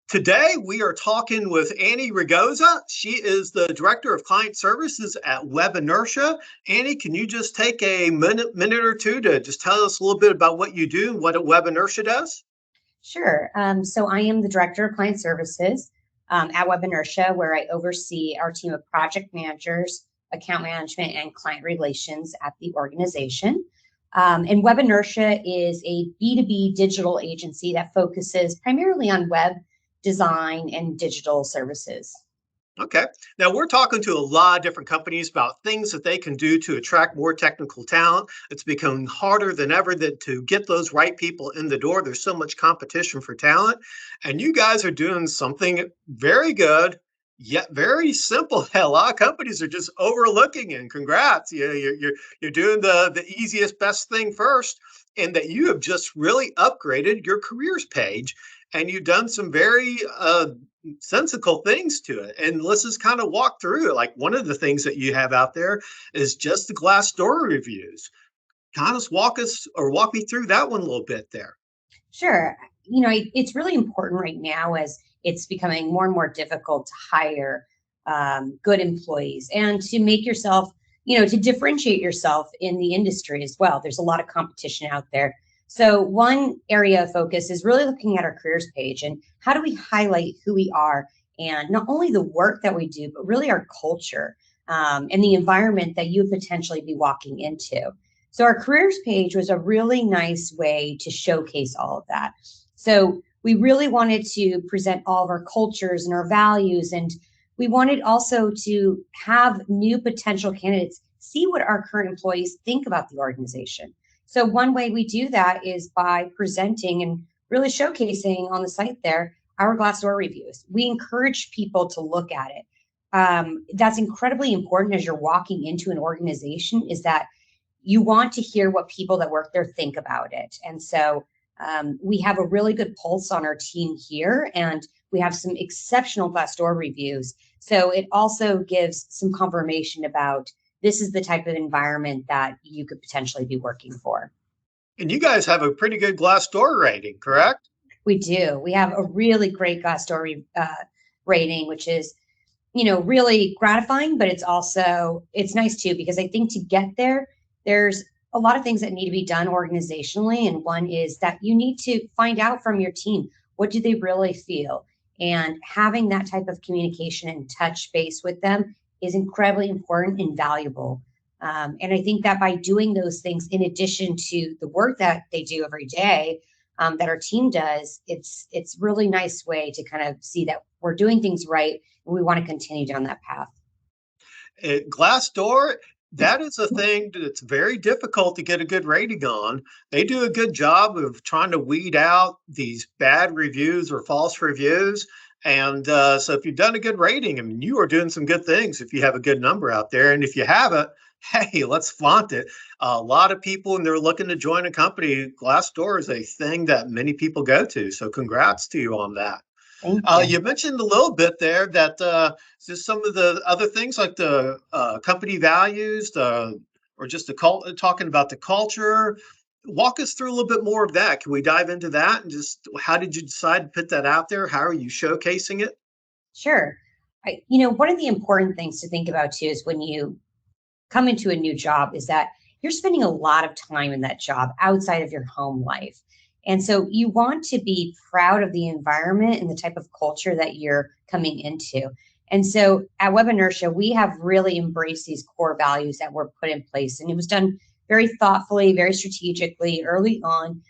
Today, we are talking with Annie Raygoza. She is the Director of Client Services at WebEnertia. Annie, can you just take a minute or two to just tell us a little bit about what you do and what WebEnertia does? Sure. So I am the Director of Client Services at WebEnertia, where I oversee our team of project managers, account management, and client relations at the organization. And WebEnertia is a B2B digital agency that focuses primarily on web design and digital services. Okay. Now we're talking to a lot of different companies about things that they can do to attract more technical talent. It's becoming harder than ever to get those right people in the door. There's so much competition for talent. And you guys are doing something very good, yet very simple that a lot of companies are just overlooking. And congrats. You're doing the easiest, best thing first. And that you have just really upgraded your careers page. And you've done some very sensical things to it. And let's just kind of walk through it. Like one of the things that you have out there is just the Glassdoor reviews. Kind of walk me through that one a little bit there. Sure. It's really important right now as it's becoming more and more difficult to hire good employees and to make yourself, to differentiate yourself in the industry as well. There's a lot of competition out there. So one area of focus is really looking at our careers page and how do we highlight who we are and not only the work that we do, but really our culture and the environment that you potentially be walking into. So our careers page was a really nice way to showcase all of that. So we really wanted to present all of our cultures and our values, and we wanted also to have new potential candidates see what our current employees think about the organization. So one way we do that is by presenting and really showcasing on the site there our Glassdoor reviews. We encourage people to look at it. That's incredibly important as you're walking into an organization, is that you want to hear what people that work there think about it. And so we have a really good pulse on our team here, and we have some exceptional Glassdoor reviews. So it also gives some confirmation about this is the type of environment that you could potentially be working for. And you guys have a pretty good Glassdoor rating, correct? We do. We have a really great Glassdoor rating, which is, really gratifying, but it's nice too, because I think to get there, there's a lot of things that need to be done organizationally. And one is that you need to find out from your team, what do they really feel? And having that type of communication and touch base with them is incredibly important and valuable. And I think that by doing those things, in addition to the work that they do every day, that our team does, it's really nice way to kind of see that we're doing things right, and we want to continue down that path. Glassdoor, that is a thing that's very difficult to get a good rating on. They do a good job of trying to weed out these bad reviews or false reviews. And so if you've done a good rating, I mean, you are doing some good things if you have a good number out there. And if you haven't, hey, let's flaunt it. A lot of people, and they're looking to join a company, Glassdoor is a thing that many people go to. So congrats to you on that. Thank you. You mentioned a little bit there that just some of the other things like the company values, or just talking about the culture. Walk us through a little bit more of that. Can we dive into that and just how did you decide to put that out there? How are you showcasing it? Sure. One of the important things to think about too is when you come into a new job is that you're spending a lot of time in that job outside of your home life. And so you want to be proud of the environment and the type of culture that you're coming into. And so at WebEnertia, we have really embraced these core values that were put in place. And it was done very thoughtfully, very strategically early on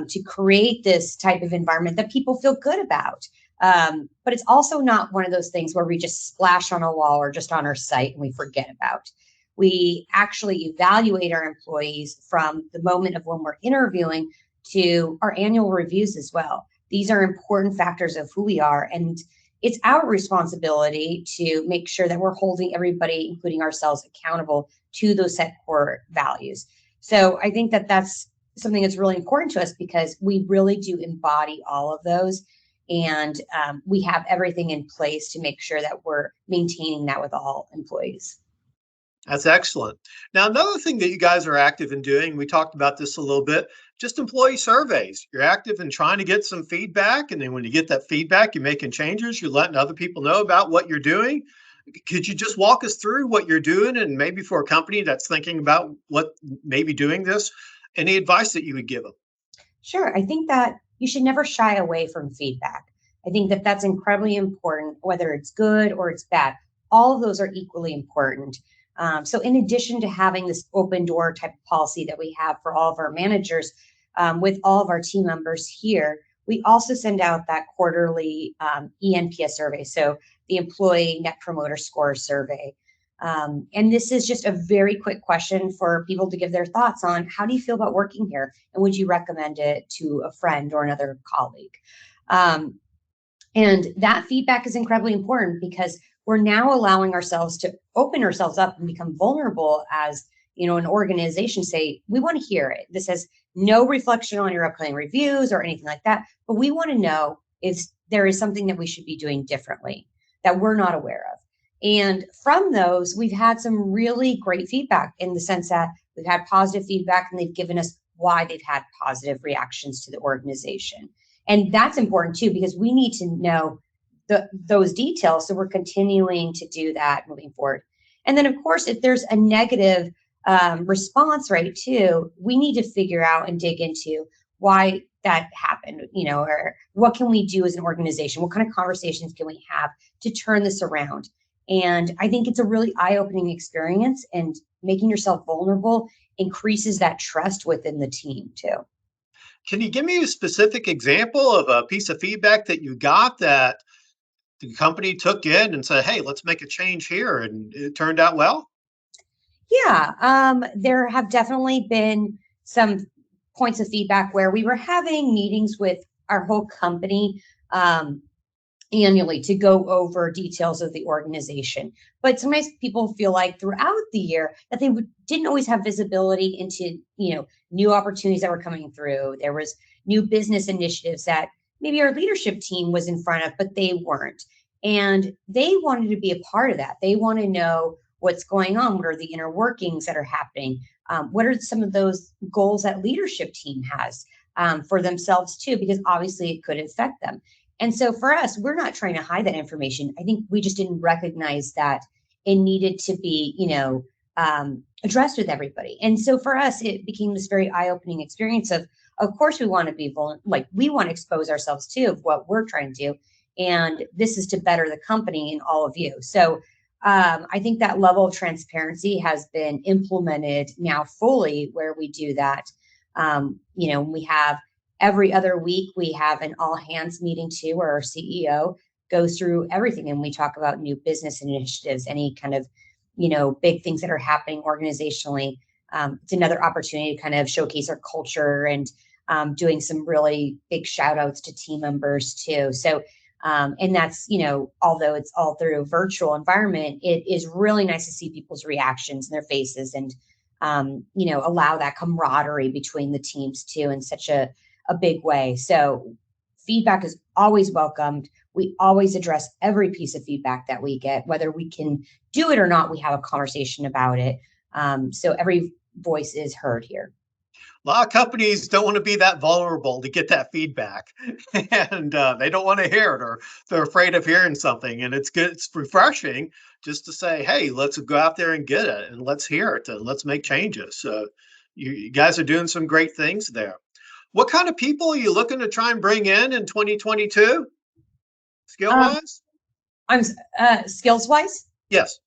to create this type of environment that people feel good about. But it's also not one of those things where we just splash on a wall or just on our site and we forget about. We actually evaluate our employees from the moment of when we're interviewing to our annual reviews as well. These are important factors of who we are. And it's our responsibility to make sure that we're holding everybody, including ourselves, accountable to those set core values. So I think that that's something that's really important to us because we really do embody all of those. And we have everything in place to make sure that we're maintaining that with all employees. That's excellent. Now, another thing that you guys are active in doing, we talked about this a little bit, just employee surveys. You're active in trying to get some feedback. And then when you get that feedback, you're making changes, you're letting other people know about what you're doing. Could you just walk us through what you're doing? And maybe for a company that's thinking about what maybe doing this, any advice that you would give them? Sure. I think that you should never shy away from feedback. I think that that's incredibly important, whether it's good or it's bad. All of those are equally important. So, in addition to having this open door type of policy that we have for all of our managers, with all of our team members here, we also send out that quarterly ENPS survey. So, the Employee Net Promoter Score survey. And this is just a very quick question for people to give their thoughts on how do you feel about working here? And would you recommend it to a friend or another colleague? Um, and that feedback is incredibly important because we're now allowing ourselves to open ourselves up and become vulnerable as an organization. Say we want to hear it. This has no reflection on your upcoming reviews or anything like that, but we want to know if there is something that we should be doing differently that we're not aware of. And from those, we've had some really great feedback in the sense that we've had positive feedback and they've given us why they've had positive reactions to the organization. And that's important too, because we need to know those details. So we're continuing to do that moving forward. And then, of course, if there's a negative response rate too, we need to figure out and dig into why that happened, or what can we do as an organization? What kind of conversations can we have to turn this around? And I think it's a really eye-opening experience, and making yourself vulnerable increases that trust within the team too. Can you give me a specific example of a piece of feedback that you got that the company took in and said, hey, let's make a change here, and it turned out well? Yeah, there have definitely been some points of feedback where we were having meetings with our whole company annually to go over details of the organization. But sometimes people feel like throughout the year that they didn't always have visibility into new opportunities that were coming through. There was new business initiatives that maybe our leadership team was in front of, but they weren't. And they wanted to be a part of that. They want to know what's going on. What are the inner workings that are happening? What are some of those goals that leadership team has for themselves too? Because obviously it could affect them. And so for us, we're not trying to hide that information. I think we just didn't recognize that it needed to be, addressed with everybody. And so for us, it became this very eye-opening experience of course, we want to be like we want to expose ourselves to of what we're trying to do, and this is to better the company and all of you. So I think that level of transparency has been implemented now fully, where we do that. We have every other week, we have an all hands meeting too, where our CEO goes through everything and we talk about new business initiatives, any kind of, big things that are happening organizationally. It's another opportunity to kind of showcase our culture and doing some really big shout outs to team members too. So, and that's, although it's all through a virtual environment, it is really nice to see people's reactions and their faces and, allow that camaraderie between the teams too in such a big way. So feedback is always welcomed. We always address every piece of feedback that we get, whether we can do it or not. We have a conversation about it. So every voice is heard here. A lot of companies don't want to be that vulnerable to get that feedback, and they don't want to hear it, or they're afraid of hearing something. And it's good, it's refreshing just to say, "Hey, let's go out there and get it, and let's hear it, and let's make changes." So, you guys are doing some great things there. What kind of people are you looking to try and bring in 2022, skill Um, wise? I'm skills wise. Yes.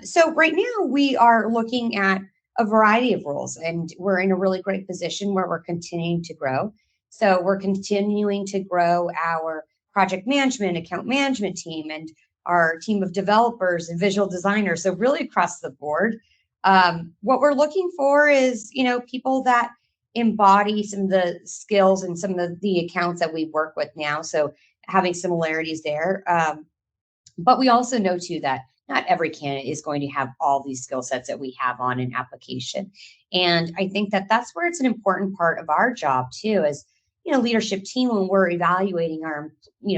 So right now we are looking at a variety of roles, and we're in a really great position where we're continuing to grow. So we're continuing to grow our project management, account management team, and our team of developers and visual designers. So really across the board, what we're looking for is people that embody some of the skills and some of the accounts that we work with now. So having similarities there. But we also know too that not every candidate is going to have all these skill sets that we have on an application. And I think that that's where it's an important part of our job too, as leadership team when we're evaluating our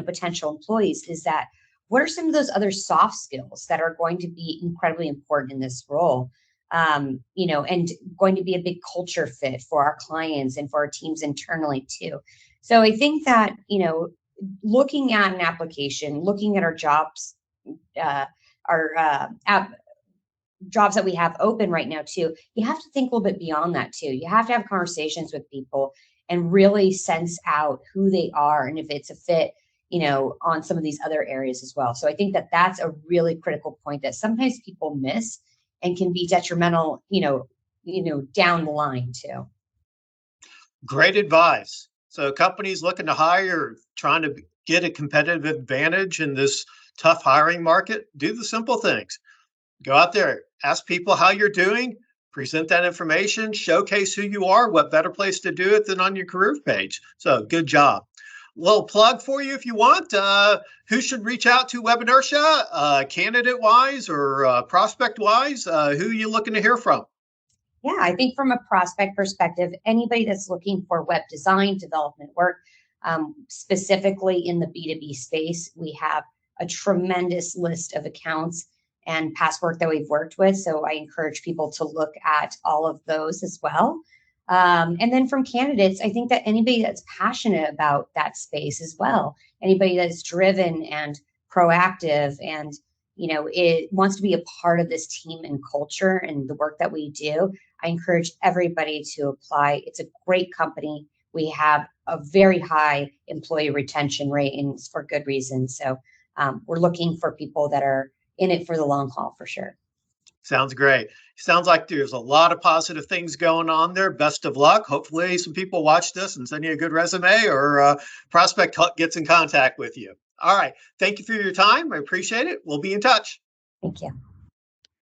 potential employees, is that what are some of those other soft skills that are going to be incredibly important in this role? And going to be a big culture fit for our clients and for our teams internally too. So I think that, looking at an application, looking at our jobs, our jobs that we have open right now too, you have to think a little bit beyond that too. You have to have conversations with people and really sense out who they are and if it's a fit, on some of these other areas as well. So I think that that's a really critical point that sometimes people miss and can be detrimental, down the line too. Great advice. So companies looking to hire, trying to get a competitive advantage in this tough hiring market, do the simple things. Go out there, ask people how you're doing, present that information, showcase who you are. What better place to do it than on your career page? So good job. Little plug for you if you want. Who should reach out to WebEnertia, candidate wise or prospect wise? Who are you looking to hear from? Yeah, I think from a prospect perspective, anybody that's looking for web design development work, specifically in the B2B space, we have a tremendous list of accounts and past work that we've worked with. So I encourage people to look at all of those as well. And then from candidates, I think that anybody that's passionate about that space as well, anybody that's driven and proactive and it wants to be a part of this team and culture and the work that we do, I encourage everybody to apply. It's a great company. We have a very high employee retention rate, and it's for good reason. So we're looking for people that are in it for the long haul for sure. Sounds great. Sounds like there's a lot of positive things going on there. Best of luck. Hopefully, some people watch this and send you a good resume or prospect gets in contact with you. All right. Thank you for your time. I appreciate it. We'll be in touch. Thank you.